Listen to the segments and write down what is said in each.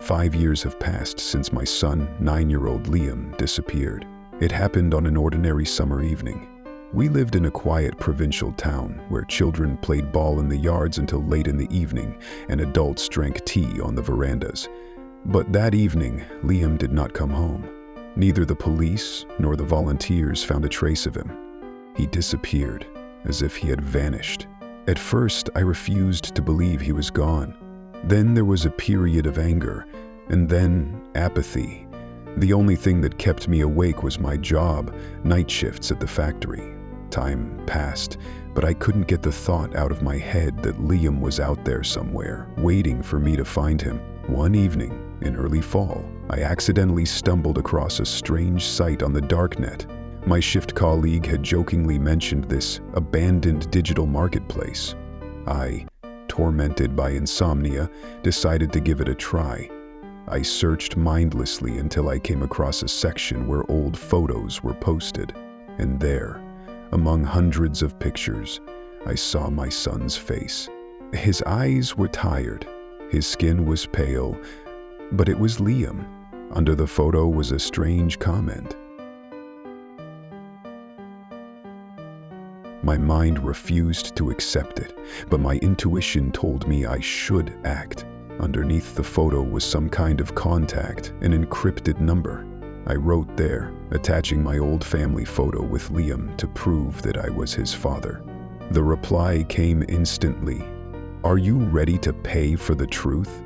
5 years have passed since my son, 9-year-old Liam, disappeared. It happened on an ordinary summer evening. We lived in a quiet provincial town where children played ball in the yards until late in the evening and adults drank tea on the verandas. But that evening, Liam did not come home. Neither the police nor the volunteers found a trace of him. He disappeared, as if he had vanished. At first, I refused to believe he was gone. Then there was a period of anger, and then apathy. The only thing that kept me awake was my job, night shifts at the factory. Time passed, but I couldn't get the thought out of my head that Liam was out there somewhere, waiting for me to find him. One evening, in early fall, I accidentally stumbled across a strange site on the darknet. My shift colleague had jokingly mentioned this abandoned digital marketplace. I, tormented by insomnia, decided to give it a try. I searched mindlessly until I came across a section where old photos were posted. And there, among hundreds of pictures, I saw my son's face. His eyes were tired, his skin was pale, but it was Liam. Under the photo was a strange comment. My mind refused to accept it, but my intuition told me I should act. Underneath the photo was some kind of contact, an encrypted number. I wrote there, attaching my old family photo with Liam to prove that I was his father. The reply came instantly. "Are you ready to pay for the truth?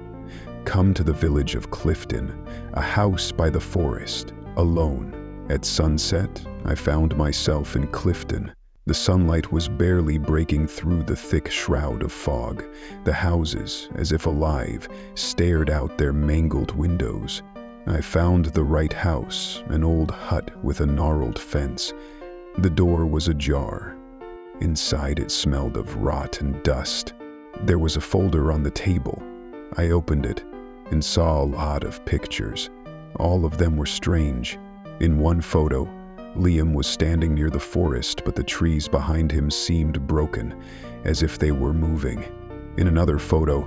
Come to the village of Clifton, a house by the forest, alone." At sunset, I found myself in Clifton. The sunlight was barely breaking through the thick shroud of fog. The houses, as if alive, stared out their mangled windows. I found the right house, an old hut with a gnarled fence. The door was ajar. Inside it smelled of rot and dust. There was a folder on the table. I opened it and saw a lot of pictures. All of them were strange. In one photo, Liam was standing near the forest, but the trees behind him seemed broken, as if they were moving. In another photo,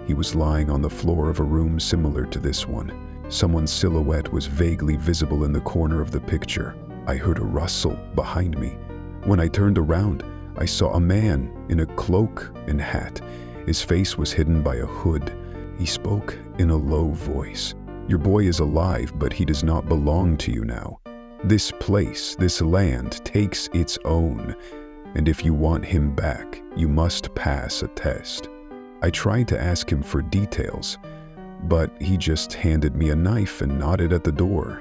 he was lying on the floor of a room similar to this one. Someone's silhouette was vaguely visible in the corner of the picture. I heard a rustle behind me. When I turned around, I saw a man in a cloak and hat. His face was hidden by a hood. He spoke in a low voice. "Your boy is alive, but he does not belong to you now. This place, this land, takes its own, and if you want him back, you must pass a test." I tried to ask him for details, but he just handed me a knife and nodded at the door.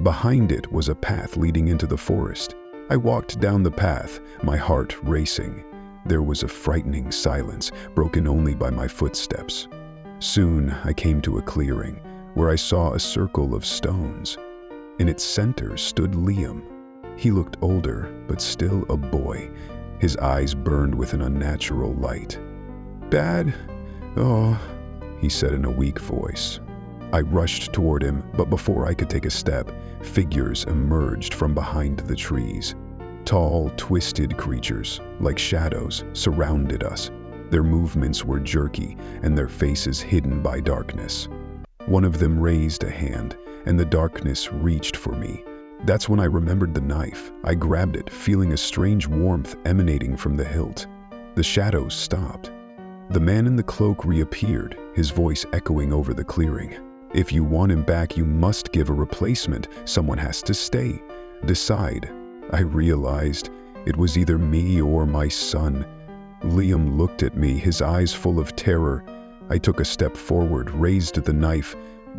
Behind it was a path leading into the forest. I walked down the path, my heart racing. There was a frightening silence, broken only by my footsteps. Soon I came to a clearing, where I saw a circle of stones. In its center stood Liam. He looked older, but still a boy. His eyes burned with an unnatural light. "Dad? Oh," he said in a weak voice. I rushed toward him, but before I could take a step, figures emerged from behind the trees. Tall, twisted creatures, like shadows, surrounded us. Their movements were jerky, and their faces hidden by darkness. One of them raised a hand, and the darkness reached for me. That's when I remembered the knife. I grabbed it, feeling a strange warmth emanating from the hilt. The shadows stopped. The man in the cloak reappeared, his voice echoing over the clearing. "If you want him back, you must give a replacement. Someone has to stay. Decide." I realized it was either me or my son. Liam looked at me, his eyes full of terror. I took a step forward, raised the knife,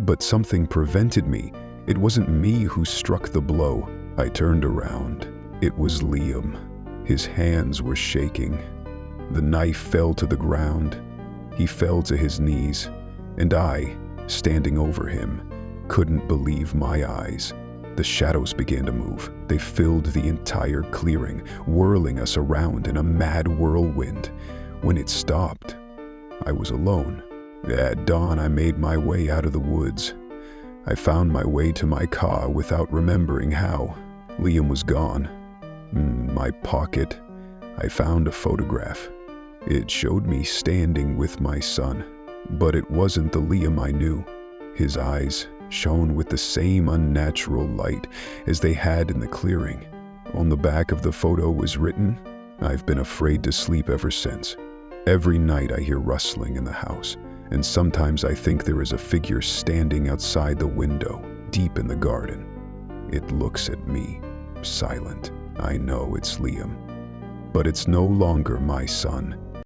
but something prevented me. It wasn't me who struck the blow. I turned around. It was Liam. His hands were shaking. The knife fell to the ground. He fell to his knees, and I, standing over him, couldn't believe my eyes. The shadows began to move. They filled the entire clearing, whirling us around in a mad whirlwind. When it stopped, I was alone. At dawn, I made my way out of the woods. I found my way to my car without remembering how. Liam was gone. In my pocket, I found a photograph. It showed me standing with my son, but it wasn't the Liam I knew. His eyes shone with the same unnatural light as they had in the clearing. On the back of the photo was written, "I've been afraid to sleep ever since. Every night I hear rustling in the house, and sometimes I think there is a figure standing outside the window, deep in the garden. It looks at me, silent. I know it's Liam. But it's no longer my son.